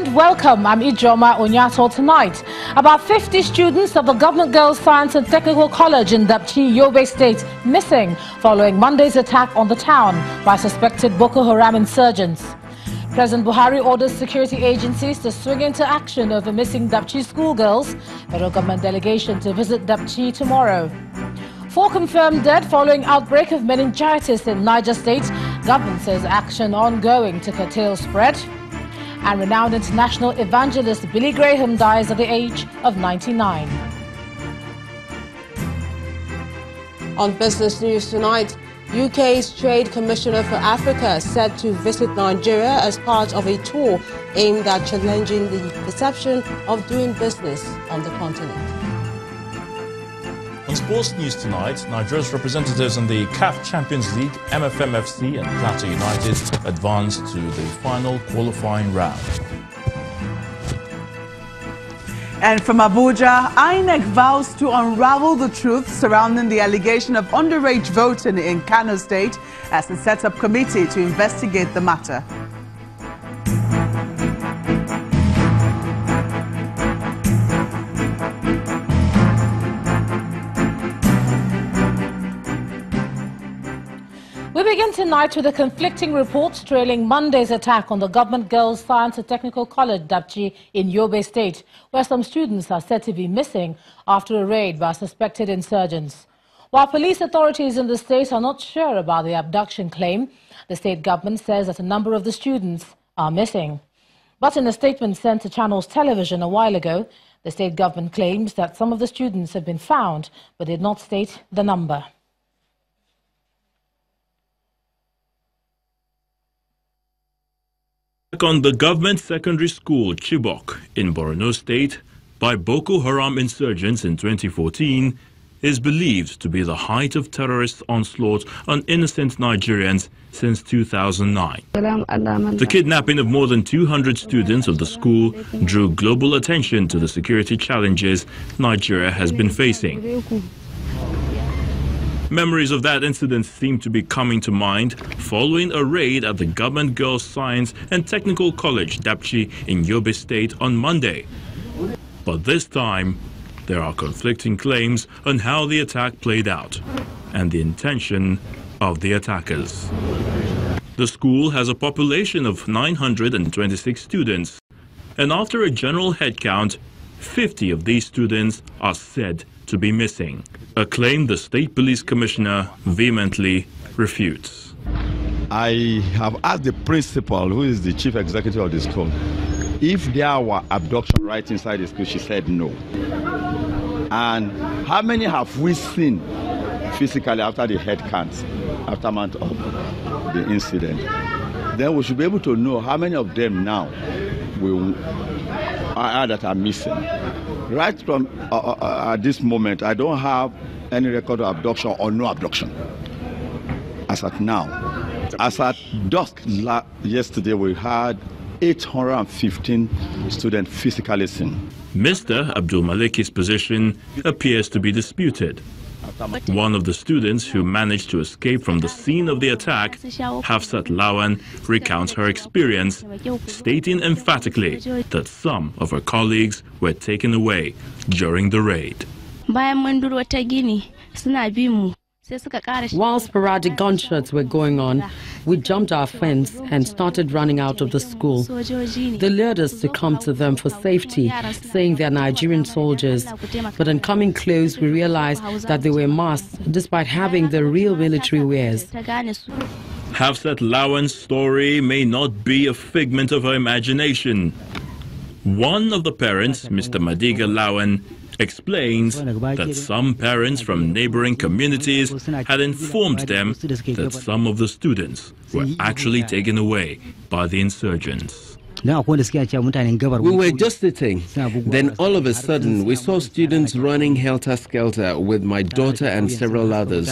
Good, welcome. I'm Ijoma Onyato. Tonight, about 50 students of the Government Girls Science and Technical College in Dapchi, Yobe State, missing following Monday's attack on the town by suspected Boko Haram insurgents. President Buhari orders security agencies to swing into action over missing Dapchi schoolgirls. Federal government delegation to visit Dapchi tomorrow. 4 confirmed dead following outbreak of meningitis in Niger State. Government says action ongoing to curtail spread. And renowned international evangelist Billy Graham dies at the age of 99. On business news tonight, UK's Trade Commissioner for Africa said to visit Nigeria as part of a tour aimed at challenging the perception of doing business on the continent. On sports news tonight, Nigeria's representatives in the CAF Champions League, MFMFC and Plateau United advanced to the final qualifying round. And from Abuja, INEC vows to unravel the truth surrounding the allegation of underage voting in Kano State as it sets up committee to investigate the matter. We begin tonight with the conflicting reports trailing Monday's attack on the Government Girls Science and Technical College, Dapchi, in Yobe State, where some students are said to be missing after a raid by suspected insurgents. While police authorities in the state are not sure about the abduction claim, the state government says that a number of the students are missing. But in a statement sent to Channels Television a while ago, the state government claims that some of the students have been found, but did not state the number. On the government secondary school Chibok in Borno State by Boko Haram insurgents in 2014 is believed to be the height of terrorist onslaught on innocent Nigerians since 2009. The kidnapping of more than 200 students of the school drew global attention to the security challenges Nigeria has been facing. Memories of that incident seem to be coming to mind following a raid at the Government Girls Science and Technical College, Dapchi, in Yobe State on Monday. But this time, there are conflicting claims on how the attack played out and the intention of the attackers. The school has a population of 926 students, and after a general head count, 50 of these students are said to be missing, a claim the State Police Commissioner vehemently refutes. I have asked the principal, who is the chief executive of the school, if there were abduction right inside the school. She said no. And how many have we seen physically after the head count, aftermath of the incident? Then we should be able to know how many of them now that are missing. Right from at this moment, I don't have any record of abduction or no abduction. As at now, as at dusk yesterday, we had 815 students physically seen. Mr. Abdul Malik's position appears to be disputed. One of the students who managed to escape from the scene of the attack, Hafsat Lawan, recounts her experience, stating emphatically that some of her colleagues were taken away during the raid. While sporadic gunshots were going on, we jumped our fence and started running out of the school. They lured us to come to them for safety, saying they're Nigerian soldiers. But on coming close, we realized that they were masked despite having the real military wears. Hafsat Lawan's story may not be a figment of her imagination. One of the parents, Mr. Madiga Lawan, explains that some parents from neighboring communities had informed them that some of the students were actually taken away by the insurgents. We were just sitting. Then all of a sudden, we saw students running helter-skelter with my daughter and several others.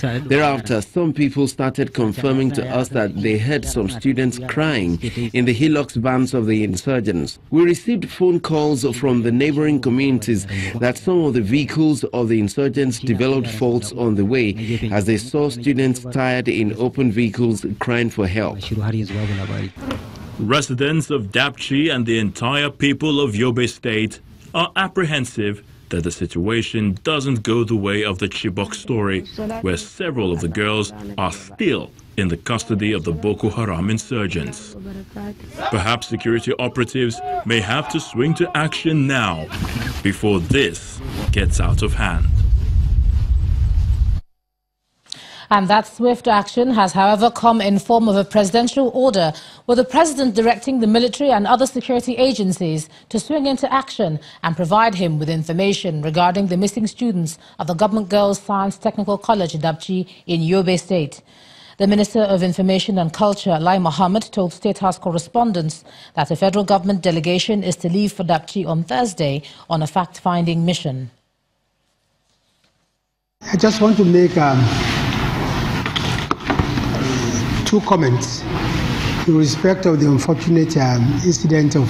Thereafter, some people started confirming to us that they heard some students crying in the hillocks vans of the insurgents. We received phone calls from the neighboring communities that some of the vehicles of the insurgents developed faults on the way as they saw students tied in open vehicles crying for help. Residents of Dapchi and the entire people of Yobe State are apprehensive that the situation doesn't go the way of the Chibok story, where several of the girls are still in the custody of the Boko Haram insurgents. Perhaps security operatives may have to swing to action now before this gets out of hand. And that swift action has, however, come in form of a presidential order, with the president directing the military and other security agencies to swing into action and provide him with information regarding the missing students of the Government Girls Science Technical College, Dapchi, in Yobe State. The Minister of Information and Culture, Lai Mohammed, told State House correspondents that a federal government delegation is to leave for Dapchi on Thursday on a fact-finding mission. I just want to make two comments in respect of the unfortunate incident of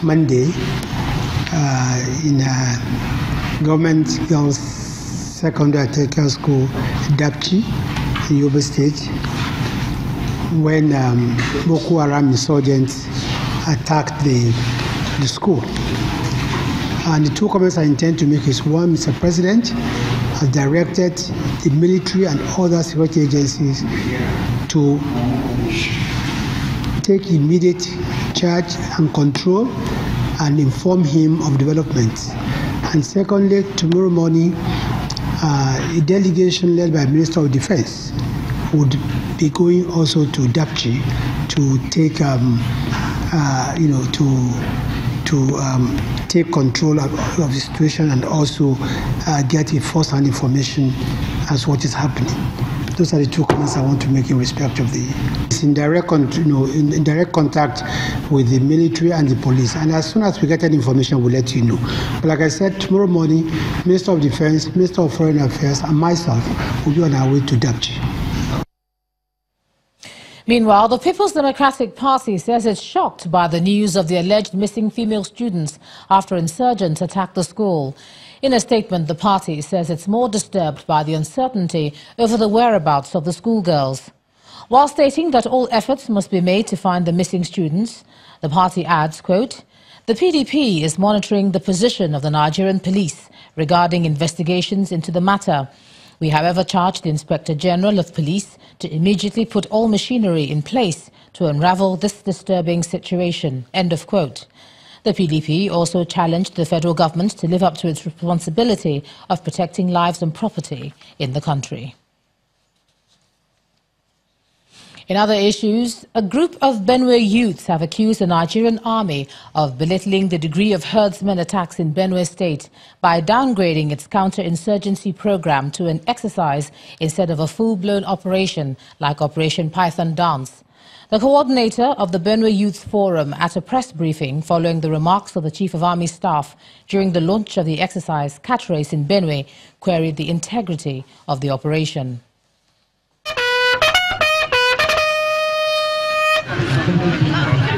Monday in Government Girls Secondary Technical School, Dapchi, in Yobe State, when Boko Haram insurgents attacked the school. And the two comments I intend to make is, one, Mr. President has directed the military and other security agencies to take immediate charge and control and inform him of developments. And secondly, tomorrow morning, a delegation led by Minister of Defense would be going also to Dapchi to take, take control of the situation and also get a first-hand information as what is happening. Those are the two comments I want to make in respect of it's in direct contact with the military and the police. And as soon as we get that information, we'll let you know. But like I said, tomorrow morning, Minister of Defense, Minister of Foreign Affairs, and myself will be on our way to Dapchi. Meanwhile, the People's Democratic Party says it's shocked by the news of the alleged missing female students after insurgents attacked the school. In a statement, the party says it's more disturbed by the uncertainty over the whereabouts of the schoolgirls. While stating that all efforts must be made to find the missing students, the party adds, quote, "The PDP is monitoring the position of the Nigerian police regarding investigations into the matter. We, however, charge the Inspector General of Police to immediately put all machinery in place to unravel this disturbing situation." End of quote. The PDP also challenged the federal government to live up to its responsibility of protecting lives and property in the country. In other issues, a group of Benue youths have accused the Nigerian army of belittling the degree of herdsmen attacks in Benue State by downgrading its counter-insurgency program to an exercise instead of a full-blown operation like Operation Python Dance. The coordinator of the Benue Youth Forum, at a press briefing following the remarks of the Chief of Army Staff during the launch of the exercise Cat Race in Benue, queried the integrity of the operation.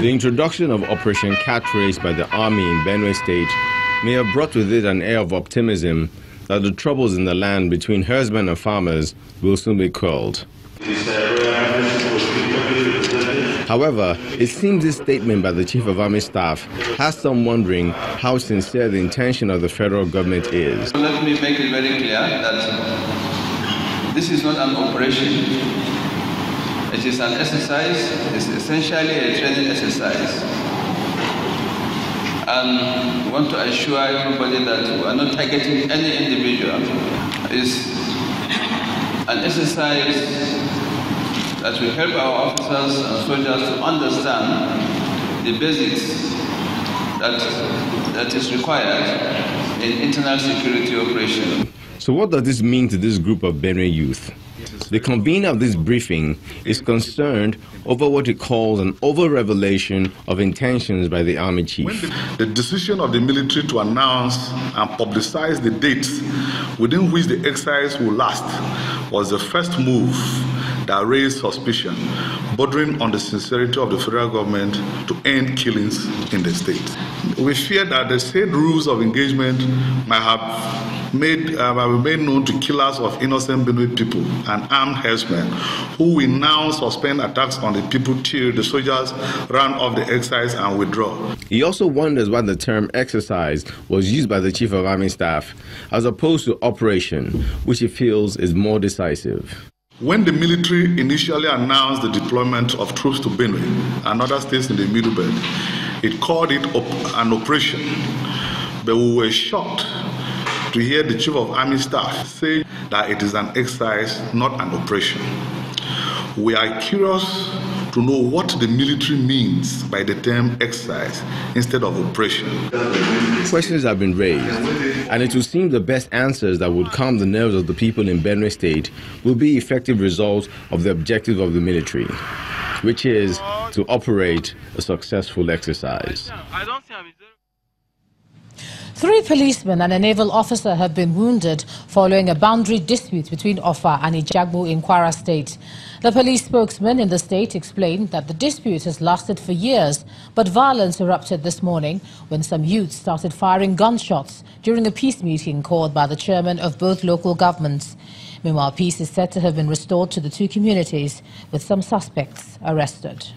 The introduction of Operation Cat Race by the Army in Benue State may have brought with it an air of optimism that the troubles in the land between herdsmen and farmers will soon be quelled. However, it seems this statement by the Chief of Army Staff has some wondering how sincere the intention of the federal government is. Let me make it very clear that this is not an operation. It is an exercise. It's essentially a training exercise. And we want to assure everybody that we are not targeting any individual. It's an exercise that will help our officers and soldiers to understand the basics that is required in internal security operation. So what does this mean to this group of Benue youth? The convener of this briefing is concerned over what he calls an over-revelation of intentions by the army chief. The decision of the military to announce and publicize the dates within which the exercise will last was the first move that raised suspicion, bordering on the sincerity of the federal government to end killings in the state. We fear that the state rules of engagement might have made known to killers of innocent Benue people and armed herdsmen, who will now suspend attacks on the people till the soldiers run off the exercise and withdraw. He also wonders why the term exercise was used by the Chief of Army Staff as opposed to operation, which he feels is more decisive. When the military initially announced the deployment of troops to Benue and other states in the Middle Belt, it called it an operation. But we were shocked to hear the Chief of Army Staff say that it is an exercise, not an operation. We are curious to know what the military means by the term exercise instead of operation. Questions have been raised, and it would seem the best answers that would calm the nerves of the people in Benue State will be effective results of the objective of the military, which is to operate a successful exercise. 3 policemen and a naval officer have been wounded following a boundary dispute between Offa and Ijagbo in Kwara State. The police spokesman in the state explained that the dispute has lasted for years, but violence erupted this morning when some youths started firing gunshots during a peace meeting called by the chairman of both local governments. Meanwhile, peace is said to have been restored to the 2 communities, with some suspects arrested.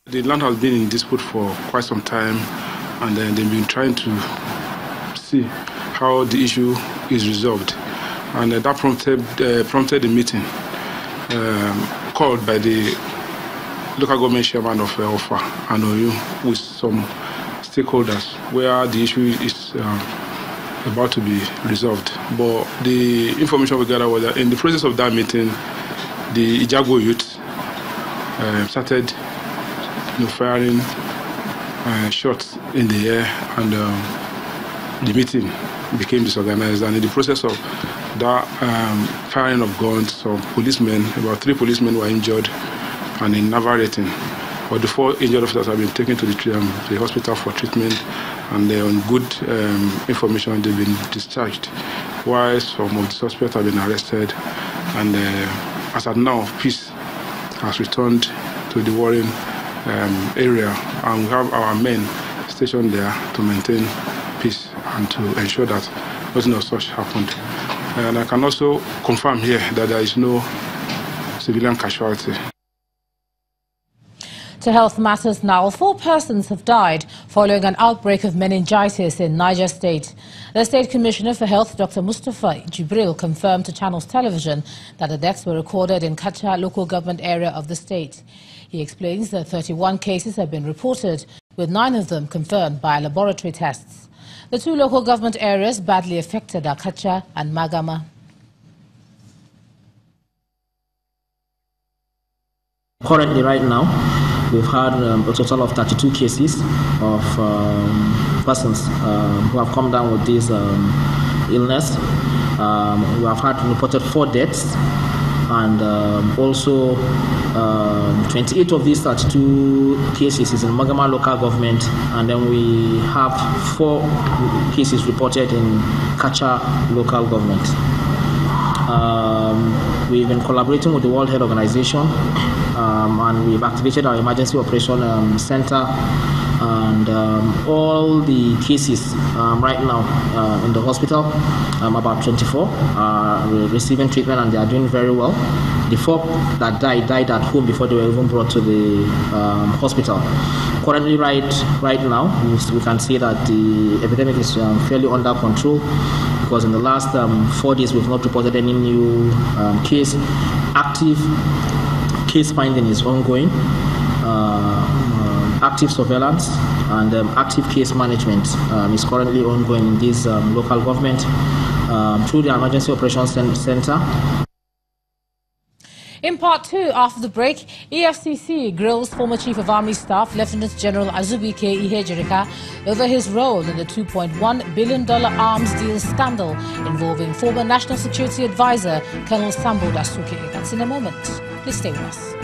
The land has been in dispute for quite some time, and they've been trying to see how the issue is resolved. And that prompted the meeting called by the local government chairman of Offa and OU with some stakeholders, where the issue is about to be resolved. But the information we gathered was that in the process of that meeting, the Ijagbo youth started firing shots in the air, and the meeting became disorganized. And in the process of that firing of guns, some policemen, about 3 policemen were injured and in naval rating. But the 4 injured officers have been taken to the hospital for treatment, and on good information they've been discharged, while some of the suspects have been arrested. And as of now, peace has returned to the warring area, and we have our men stationed there to maintain peace and to ensure that nothing of such happened. And I can also confirm here that there is no civilian casualty. To health matters now, 4 persons have died following an outbreak of meningitis in Niger State. The State Commissioner for Health, Dr. Mustafa Jibril, confirmed to Channels Television that the deaths were recorded in Kacha local government area of the state. He explains that 31 cases have been reported, with 9 of them confirmed by laboratory tests. The 2 local government areas badly affected are Kacha and Magama. Currently, right now, we've had a total of 32 cases of persons who have come down with this illness. We have had reported 4 deaths, and also 28 of these 32 cases is in Magama local government, and then we have 4 cases reported in Kacha local government. We've been collaborating with the World Health Organization, and we've activated our emergency operation center, and all the cases right now in the hospital, about 24, are receiving treatment, and they are doing very well. The 4 that died at home before they were even brought to the hospital. Currently, right now, we can see that the epidemic is fairly under control, because in the last 4 days we've not reported any new case. Active case finding is ongoing. Active surveillance and active case management is currently ongoing in this local government through the Emergency Operations Center. In part 2, after the break, EFCC grills former Chief of Army Staff Lieutenant General Azubike Ihejirika over his role in the $2.1 billion arms deal scandal involving former National Security Advisor Colonel Sambo Dasuke. That's in a moment. Please stay with us.